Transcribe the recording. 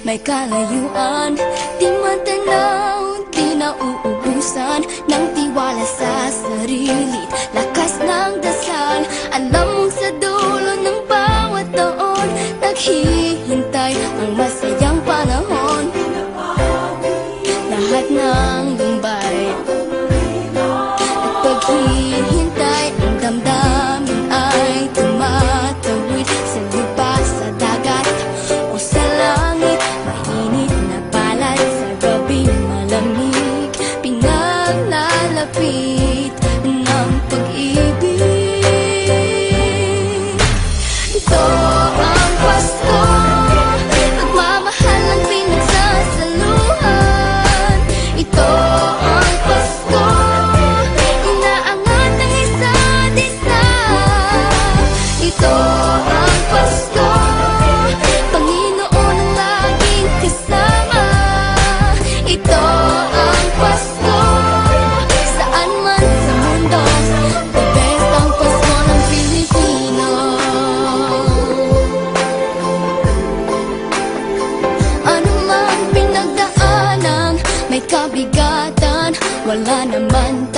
may kalayuan, di matanaw, di nauubusan ng tiwala sa sarili, lakas ng dasal. Alam mong sa dulo ng bawat taon, naghihintay ang masayang panahon. Lahat ng lumbay at paghihintay, ang damdamin ay tumatawid sa lupa, sa dagat o sa langit. Mainit na palad sa gabi, malamig, pinaglalapit ng pag-ibig. Ito ang Pasko, pagmamahal ang pinagsasaluhan. Ito ang Pasko, inaangat ang isa't isa. Ito ang Pasko, Panginoon ang laging kasama. Ito ang Pasko, saan man sa mundo, the best ang Pasko ng Pilipino. Ano mang pinagdaanan, may kabigatan, wala naman